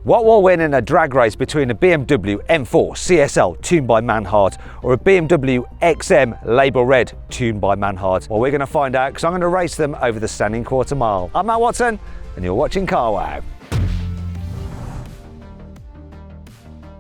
What will win in a drag race between a BMW M4 CSL tuned by Manhart or a BMW XM Label Red tuned by Manhart? Well, we're going to find out because I'm going to race them over the standing quarter mile. I'm Matt Watson and you're watching CarWow.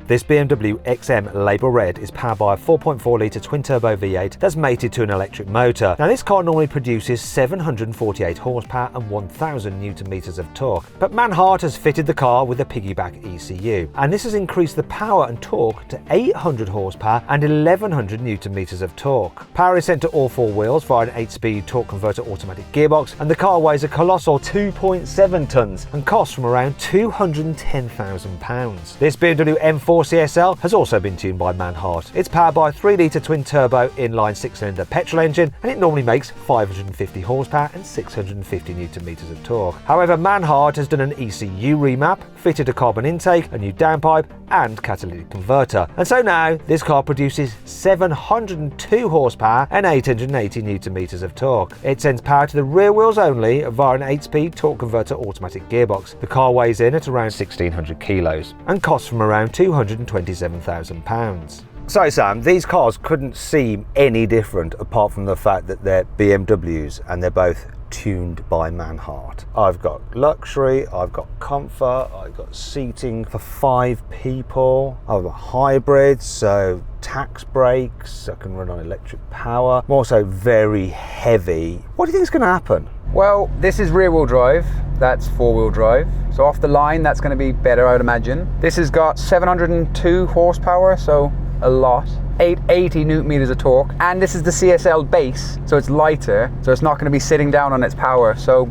This BMW XM Label Red is powered by a 4.4 litre twin-turbo V8 that's mated to an electric motor. Now this car normally produces 748 horsepower and 1000 Nm of torque, but Manhart has fitted the car with a piggyback ECU, and this has increased the power and torque to 800 horsepower and 1100 Nm of torque. Power is sent to all four wheels via an 8-speed torque converter automatic gearbox, and the car weighs a colossal 2.7 tonnes and costs from around £210,000. This BMW M4 CSL has also been tuned by Manhart. It's powered by a 3 litre twin-turbo inline 6-cylinder petrol engine, and it normally makes 550 horsepower and 650 Nm of torque. However, Manhart has done an ECU remap, fitted a carbon intake, a new downpipe and catalytic converter, and so now this car produces 702 horsepower and 880 Nm of torque. It sends power to the rear wheels only via an 8-speed torque converter automatic gearbox. The car weighs in at around 1600 kilos and costs from around £227,000. So Sam, these cars couldn't seem any different apart from the fact that they're BMWs and they're both tuned by Manhart. I've got luxury, I've got comfort, I've got seating for 5 people, I've got hybrids, so tax brakes, I can run on electric power. I'm also very heavy. What do you think is going to happen? Well, this is rear wheel drive, that's 4-wheel drive. So off the line, that's going to be better, I would imagine. This has got 702 horsepower, so a lot. 880 Nm of torque, and this is the CSL base, so it's lighter, so it's not going to be sitting down on its power, so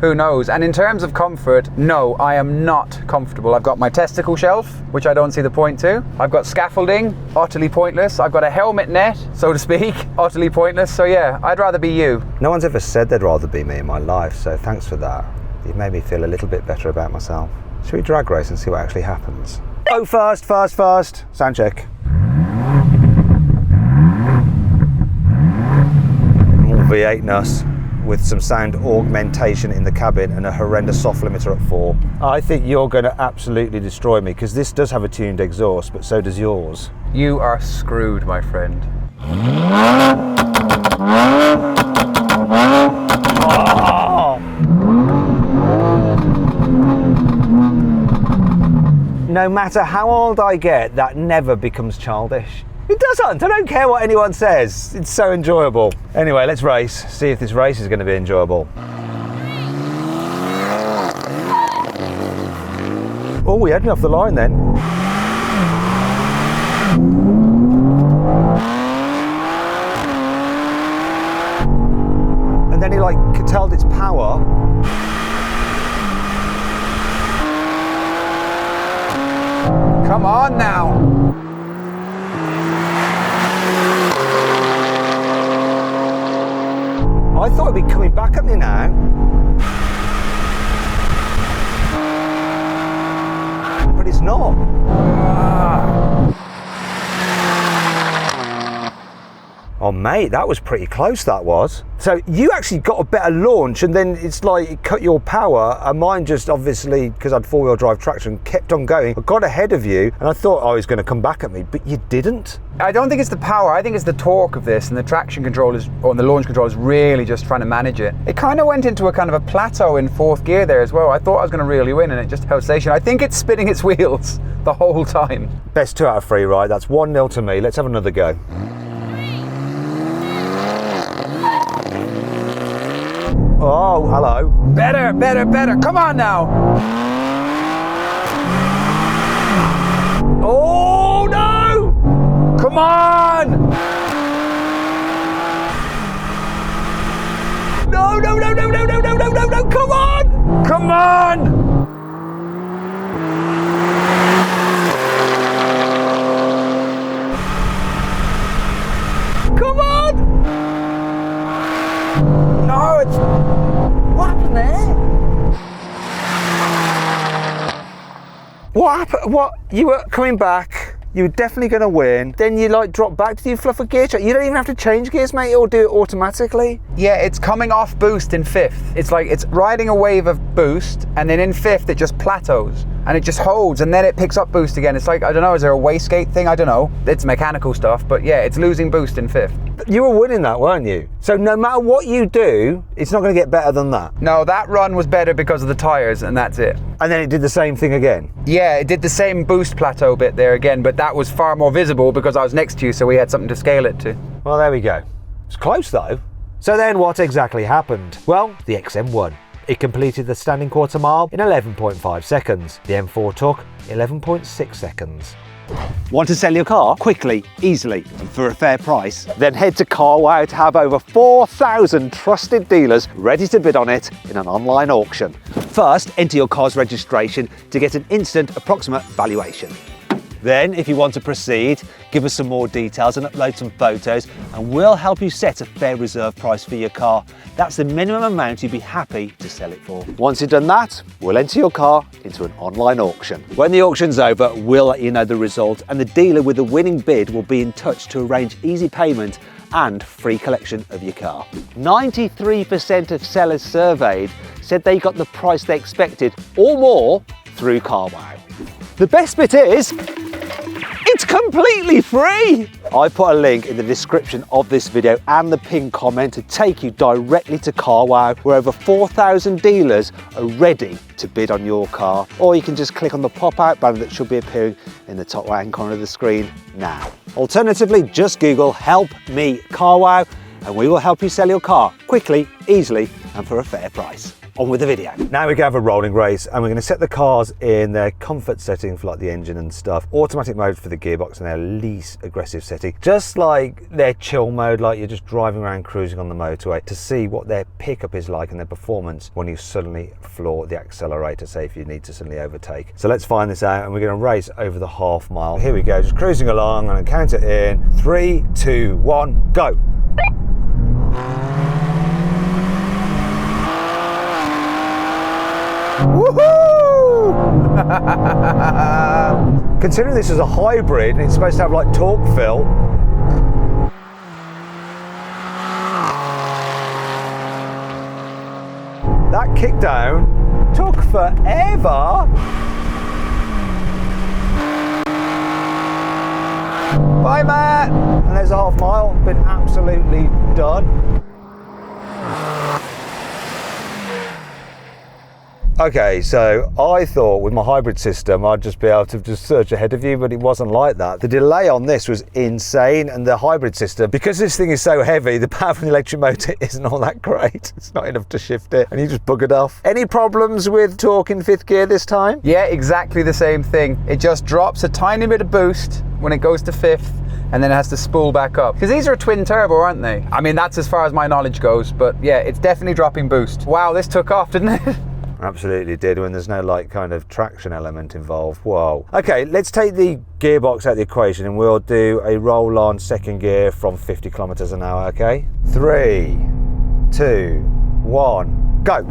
who knows. And in terms of comfort, no, I am not comfortable. I've got my testicle shelf, which I don't see the point to. I've got scaffolding, utterly pointless. I've got a helmet net, so to speak, utterly pointless. So yeah, I'd rather be you. No one's ever said they'd rather be me in my life, so thanks for that. You've made me feel a little bit better about myself. Should we drag race and see what actually happens? Oh, first. Sound check. V8-ness with some sound augmentation in the cabin and a horrendous soft limiter at 4. I think you're going to absolutely destroy me because this does have a tuned exhaust, but so does yours. You are screwed, my friend. Oh! No matter how old I get, that never becomes childish. It doesn't. I don't care what anyone says. It's so enjoyable. Anyway, let's race. See if this race is going to be enjoyable. Oh, we had me off the line then. And then he like curtailed its power. Come on now. I thought it'd be coming back at me now. But it's not. Oh mate, that was pretty close, that was. So you actually got a better launch and then it's like it cut your power, and mine just obviously, because I had 4-wheel drive traction, kept on going. I got ahead of you and I thought I was going to come back at me, but you didn't. I don't think it's the power, I think it's the torque of this, and the traction control is, or the launch control is really just trying to manage it. It kind of went into a kind of a plateau in 4th gear there as well. I thought I was going to really win and it just held station. I think it's spinning its wheels the whole time. Best 2 out of 3, right? That's 1-0 to me. Let's have another go. Oh, hello. Better. Come on now. Oh, no! Come on! No, come on! Come on! Come on! No, it's... What happened there? What happened? What? You were coming back. You were definitely going to win. Then you like drop back. Did you fluff a gear change? You don't even have to change gears, mate. It'll do it automatically. Yeah, it's coming off boost in 5th. It's like it's riding a wave of boost, and then in 5th it just plateaus. and it just holds, and then it picks up boost again. It's like, I don't know, is there a wastegate thing? I don't know. It's mechanical stuff, but yeah, it's losing boost in fifth. You were winning that, weren't you? So no matter what you do, it's not going to get better than that. No, that run was better because of the tyres, and that's it. And then it did the same thing again? Yeah, it did the same boost plateau bit there again, but that was far more visible because I was next to you, so we had something to scale it to. Well, there we go. It's close though. So then what exactly happened? Well, the XM won. It completed the standing quarter mile in 11.5 seconds. The M4 took 11.6 seconds. Want to sell your car quickly, easily, and for a fair price? Then head to CarWow to have over 4,000 trusted dealers ready to bid on it in an online auction. First, enter your car's registration to get an instant approximate valuation. Then, if you want to proceed, give us some more details and upload some photos, and we'll help you set a fair reserve price for your car. That's the minimum amount you'd be happy to sell it for. Once you've done that, we'll enter your car into an online auction. When the auction's over, we'll let you know the result, and the dealer with the winning bid will be in touch to arrange easy payment and free collection of your car. 93% of sellers surveyed said they got the price they expected or more through CarWow. The best bit is, it's completely free! I put a link in the description of this video and the pinned comment to take you directly to CarWow, where over 4,000 dealers are ready to bid on your car. Or you can just click on the pop-out banner that should be appearing in the top right-hand corner of the screen now. Alternatively, just Google "Help Me CarWow" and we will help you sell your car quickly, easily, and for a fair price. On with the video. Now we're going to have a rolling race, and we're going to set the cars in their comfort setting for like the engine and stuff, automatic mode for the gearbox, and their least aggressive setting, just like their chill mode, like you're just driving around cruising on the motorway, to see what their pickup is like and their performance when you suddenly floor the accelerator, say if you need to suddenly overtake. So let's find this out, and we're going to race over the half mile. Here we go, just cruising along, and I'll count it in 3, 2, 1, go. Woohoo! Considering this is a hybrid and it's supposed to have like torque fill, that kick down took forever. Bye, Matt. And there's a half mile, been absolutely done. Okay, so I thought with my hybrid system I'd just be able to just surge ahead of you, but it wasn't like that. The delay on this was insane, and the hybrid system, because this thing is so heavy, the power from the electric motor isn't all that great. It's not enough to shift it, and you just buggered off. Any problems with torque in fifth gear this time? Yeah, exactly the same thing. It just drops a tiny bit of boost when it goes to fifth, and then it has to spool back up. Because these are twin turbo, aren't they? I mean, that's as far as my knowledge goes, but yeah, it's definitely dropping boost. Wow, this took off, didn't it? Absolutely did, when there's no like kind of traction element involved. Whoa. Okay, let's take the gearbox out of the equation and we'll do a roll on second gear from 50 kilometers an hour, okay? 3, 2, 1, go.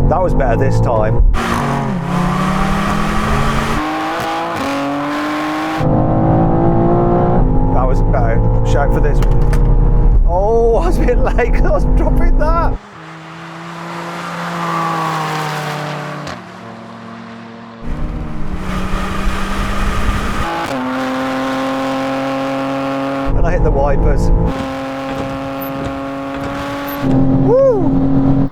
That was better this time. That was better. Shout for this. Oh, I was a bit late because I was dropping that. I hit the wipers. Woo!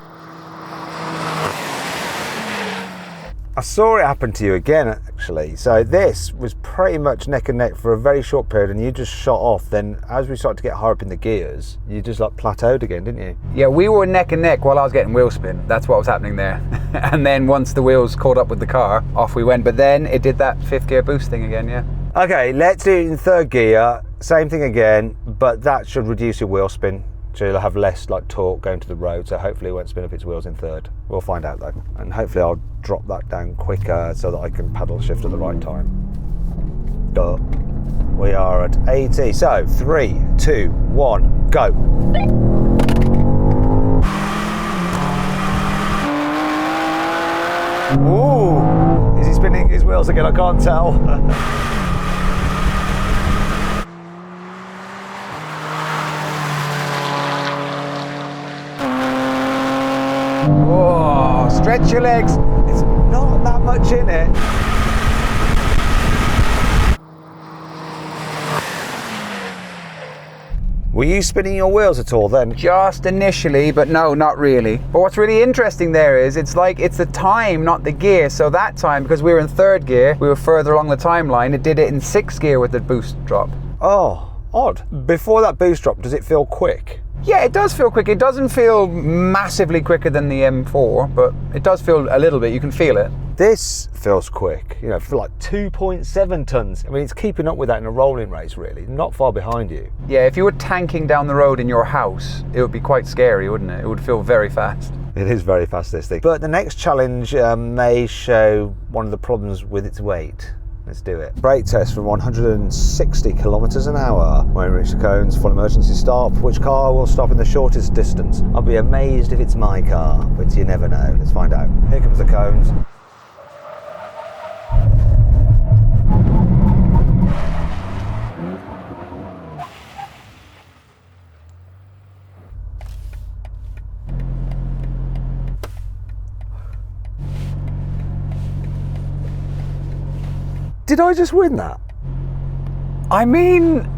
I saw it happen to you again, actually. So this was pretty much neck and neck for a very short period, and you just shot off. Then as we started to get higher up in the gears, you just like plateaued again, didn't you? Yeah, we were neck and neck while I was getting wheel spin. That's what was happening there. And then once the wheels caught up with the car, off we went. But then it did that fifth gear boost thing again, yeah. Okay, let's do it in third gear. Same thing again, but that should reduce your wheel spin. So you'll have less like torque going to the road, so hopefully it won't spin up its wheels in third. We'll find out though. And hopefully I'll drop that down quicker so that I can paddle shift at the right time. Duh. We are at 80. So 3, 2, 1, go. Ooh! Is he spinning his wheels again? I can't tell. Whoa, Stretch your legs. It's not that much in it. Were you spinning your wheels at all then? Just initially, but no, not really. But what's really interesting there is it's the time, not the gear. So that time, because we were in 3rd gear, we were further along the timeline, it did it in 6th gear with the boost drop. Oh, odd. Before that boost drop, does it feel quick? Yeah, it does feel quick. It doesn't feel massively quicker than the M4, but it does feel a little bit. You can feel it. This feels quick, you know, for like 2.7 tons. I mean, it's keeping up with that in a rolling race, really, not far behind you. Yeah, if you were tanking down the road in your house, it would be quite scary, wouldn't it? It would feel very fast. It is very fast, this thing. But the next challenge may show one of the problems with its weight. Let's do it. Brake test from 160 kilometers an hour. When we reach the cones, full emergency stop. Which car will stop in the shortest distance? I'll be amazed if it's my car, but you never know. Let's find out. Here comes the cones. Did I just win that? I mean,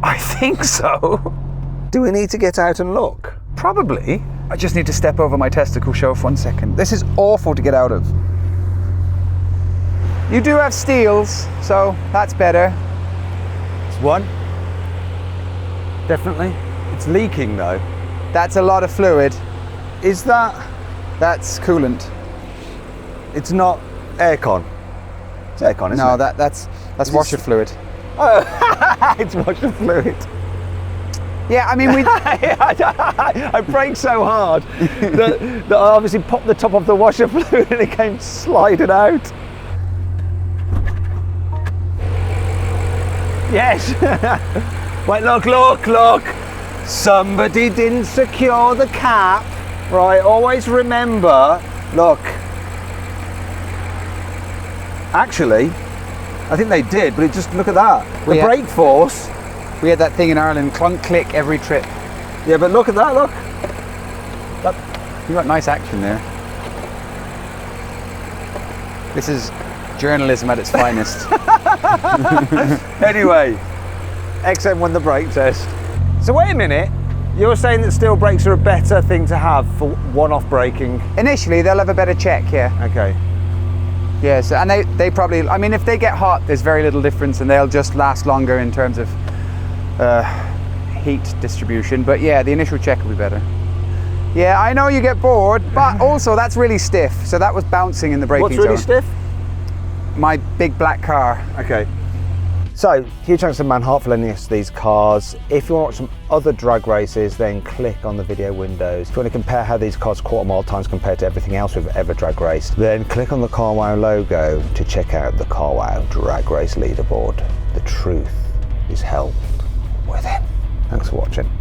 I think so. Do we need to get out and look? Probably. I just need to step over my testicle shelf 1 second. This is awful to get out of. You do have steels, so that's better. It's one. Definitely. It's leaking though. That's a lot of fluid. Is that? That's coolant. It's not aircon. It's aircon, isn't No, it? that's washer fluid. Oh, it's washer fluid. Yeah, I mean, I braked so hard that I obviously popped the top of the washer fluid and it came sliding out. Yes. Wait, look. Somebody didn't secure the cap. Right, always remember, look. Actually, I think they did, but it just, look at that. The brake force. We had that thing in Ireland, clunk click every trip. Yeah, but look at that, look. You got nice action there. This is journalism at its finest. Anyway, XM won the brake test. So wait a minute, you're saying that steel brakes are a better thing to have for one-off braking? Initially, they'll have a better check, yeah. Okay. Yes, and they probably, I mean, if they get hot, there's very little difference and they'll just last longer in terms of heat distribution. But yeah, the initial check will be better. Yeah, I know you get bored, but also that's really stiff. So that was bouncing in the braking zone. What's really stiff? My big black car. Okay. So, huge thanks to Manhart for lending us these cars. If you want to watch some other drag races, then click on the video windows. If you want to compare how these cars quarter mile times compared to everything else we've ever drag raced, then click on the CarWow logo to check out the CarWow drag race leaderboard. The truth is held within. Thanks for watching.